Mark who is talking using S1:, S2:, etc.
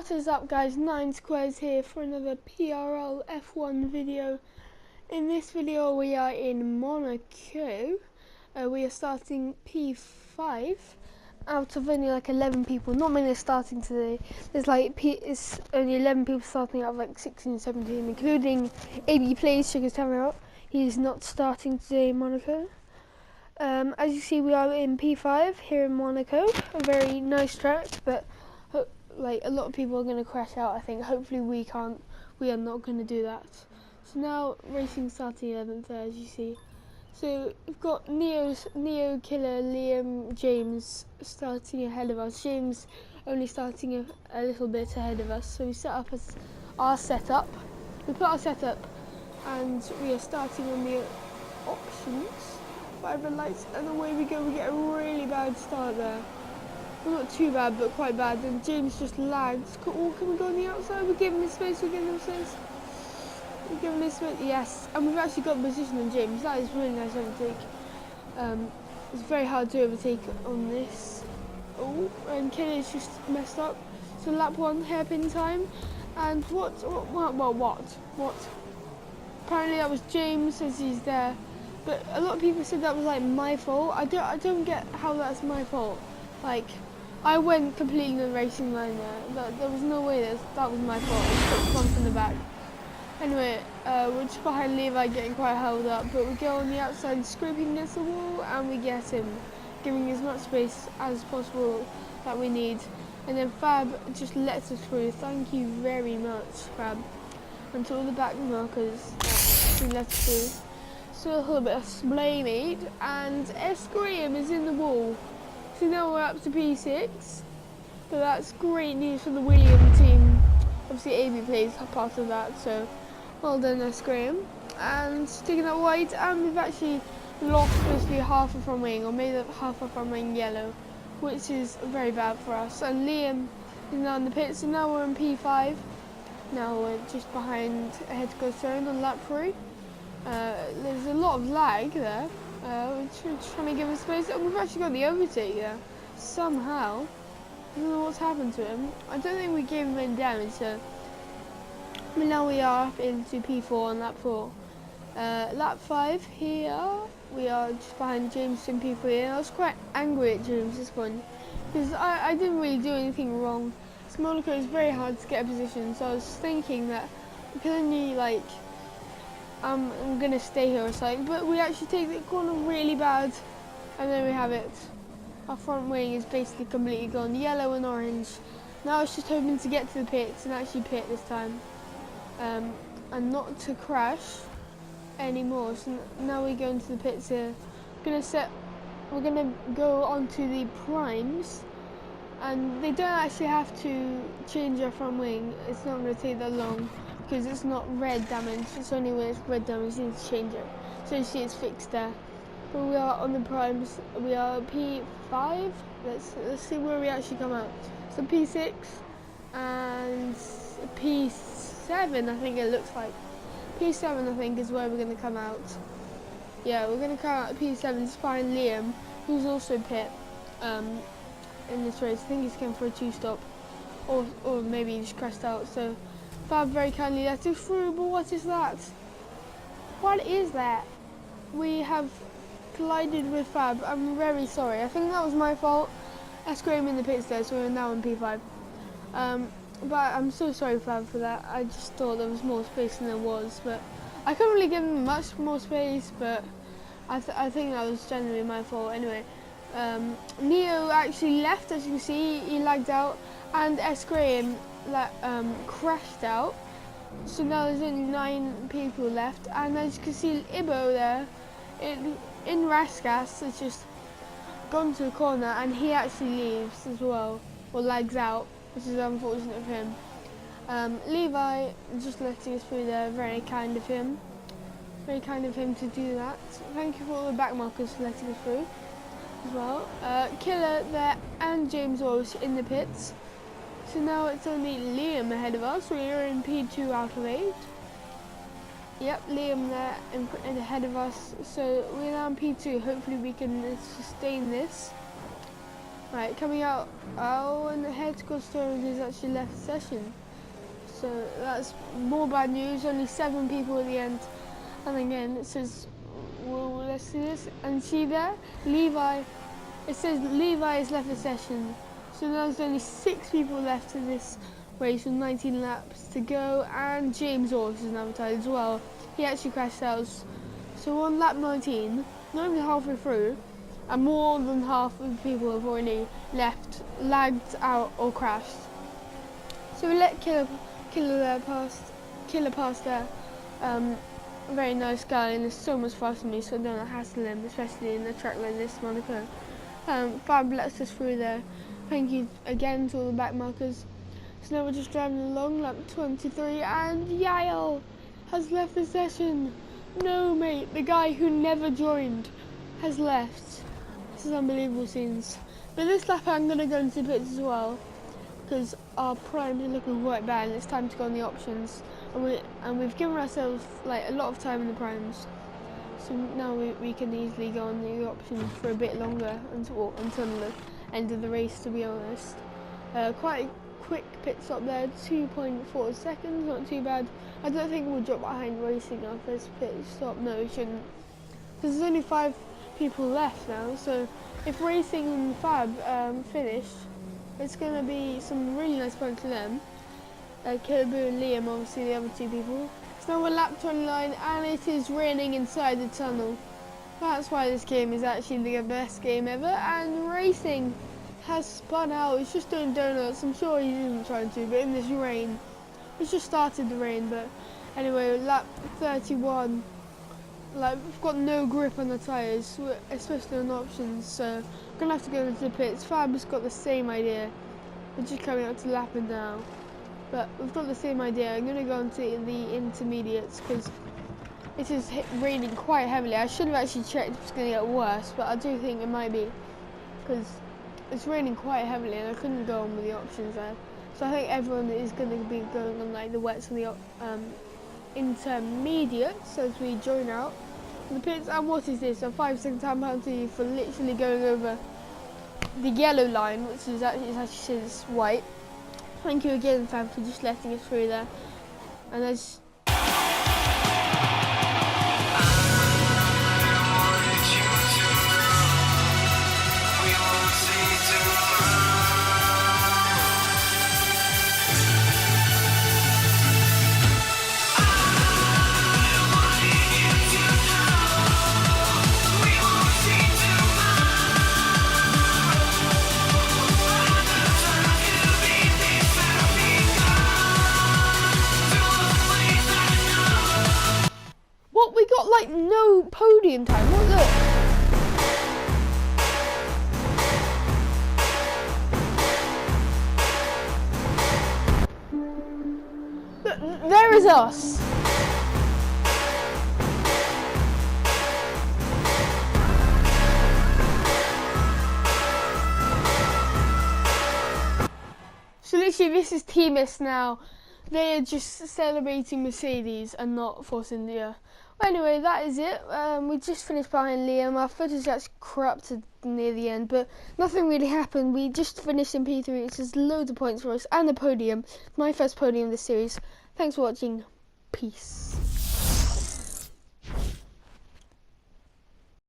S1: What is up, guys? 9 Squares here for another Prl F1 video. In this video we are in Monaco. We are starting P5 out of only like 11 people. Not many are starting today. It's only 11 people starting out of like 16, 17, including AB Plays. Check his camera out. He's not starting today in Monaco. As you see, we are in P5 here in Monaco. A very nice track, but like a lot of people are going to crash out. I think hopefully we are not going to do that. So now racing starting 11th as you see. So we've got Neo Killer, Liam, James starting ahead of us. James only starting a little bit ahead of us. So we set up our setup. We put our setup and we are starting on the options. 5 red lights and away we go. We get a really bad start there. Well, not too bad, but quite bad. And James just lags. Oh, can we go on the outside? We're giving him space. We're giving him space. We're giving him space. Yes. And we've actually got position on James. That is really nice overtake. It's very hard to overtake on this. Oh, and Kelly's just messed up. So lap 1, hairpin time. And what? Apparently that was James as he's there. But a lot of people said that was like my fault. I don't get how that's my fault. Like, I went completely in the racing line there. There was no way that was my fault. I took one from the back. Anyway, we're just behind Levi getting quite held up, but we go on the outside scraping against the wall and we get him, giving as much space as possible that we need. And then Fab just lets us through. Thank you very much, Fab. And to all the back markers that let us through. So a little bit of splaymate, and Graham is in the wall. So now we're up to P6, but that's great news for the William team. Obviously AB Plays part of that, so well done Graham. And sticking that white, and we've actually lost basically half of our wing, or made half of our wing yellow, which is very bad for us. And Liam is now in the pit, so now we're in P5. Now we're just behind ahead to go zone on lap 3. There's a lot of lag there. We're trying to give him space, and we've actually got the overtake there. Somehow. I don't know what's happened to him. I don't think we gave him any damage, so now we are up into P4 on lap 4. Lap 5 here, we are just behind James in P3, and I was quite angry at James this one, because I didn't really do anything wrong. So Monaco is very hard to get a position, so I was thinking that we could only like I'm gonna stay here or something, but we actually take the corner really bad, and then we have it. Our front wing is basically completely gone, yellow and orange. Now it's just hoping to get to the pits and actually pit this time, and not to crash anymore. So now we go into the pits here. We're gonna go onto the primes, and they don't actually have to change our front wing. It's not gonna take that long, because it's not red damage. It's only when it's red damage you need to change it. So you see it's fixed there. But we are on the primes. We are P5. Let's see where we actually come out. So P6 and P7 I think it looks like. P7 I think is where we're gonna come out. Yeah, we're gonna come out at P7 just behind Liam, who's also pit in this race. I think he's going for a 2-stop. Or maybe he just crashed out. So Fab very kindly let us through, but what is that? What is that? We have collided with Fab. I'm very sorry. I think that was my fault. I screamed in the pits there, so we're now in P5. But I'm so sorry, Fab, for that. I just thought there was more space than there was, but I couldn't really give him much more space, but I think that was generally my fault. Anyway, Neo actually left, as you can see. He lagged out, and Graham crashed out. So now there's only 9 people left, and as you can see Ibo there in Raskas has just gone to the corner, and he actually leaves as well, or lags out, which is unfortunate for him. Levi just letting us through there, very kind of him to do that. Thank you for all the back markers for letting us through as well. Killer there and James Walsh in the pits. So now it's only Liam ahead of us. We're in P2 out of 8. Yep, Liam there and ahead of us. So we're now in P2. Hopefully we can sustain this. Right, coming out. Oh, and the head custodian has actually left the session. So that's more bad news. Only 7 people at the end. And again, it says, well, let's see this. And see there, Levi. It says Levi has left the session. So now there's only 6 people left in this race with 19 laps to go. And James Orrs is now retired as well. He actually crashed out. So on lap 19, not even halfway through, and more than half of the people have already left, lagged out or crashed. So we let Killer pass there. Very nice guy and is so much faster than me, so I don't hassle him, especially in a track like this, Monaco. Fab lets us through there. Thank you again to all the back markers. So now we're just driving along lap 23 and Yael has left the session. No mate, the guy who never joined has left. This is unbelievable scenes. But this lap I'm going to go into the pits as well, because our primes are looking quite bad and it's time to go on the options. And we've given ourselves like a lot of time in the primes. So now we can easily go on the options for a bit longer until the end of the race, to be honest. Quite a quick pit stop there, 2.4 seconds, not too bad. I don't think we'll drop behind racing after this pit stop, no we shouldn't. Because there's only 5 people left now, so if racing and Fab finish, it's going to be some really nice points for them. Kirby and Liam, obviously the other 2 people. So now we're lap 29 and it is raining inside the tunnel. That's why this game is actually the best game ever, and racing has spun out. It's just doing donuts. I'm sure he isn't trying to, but in this rain. It's just started the rain, but anyway, lap 31. Like, we've got no grip on the tyres, especially on options, so I'm going to have to go into the pits. Fab has got the same idea. We're just coming up to lapping now. But we've got the same idea. I'm going to go into the intermediates because it is raining quite heavily. I should have actually checked if it's going to get worse, but I do think it might be because it's raining quite heavily and I couldn't go on with the options there. So I think everyone is going to be going on like the wets and the intermediates as we join out the pits. And what is this? A 5-second time penalty for literally going over the yellow line, which is actually says white. Thank you again, Fab, for just letting us through there. And there's like no podium time. Look. There is us. So literally this is Teamus now. They are just celebrating Mercedes and not Force India. Well, anyway, that is it. We just finished behind Liam. Our footage actually corrupted near the end, but nothing really happened. We just finished in P3, which is loads of points for us, and a podium. My first podium of this series. Thanks for watching. Peace.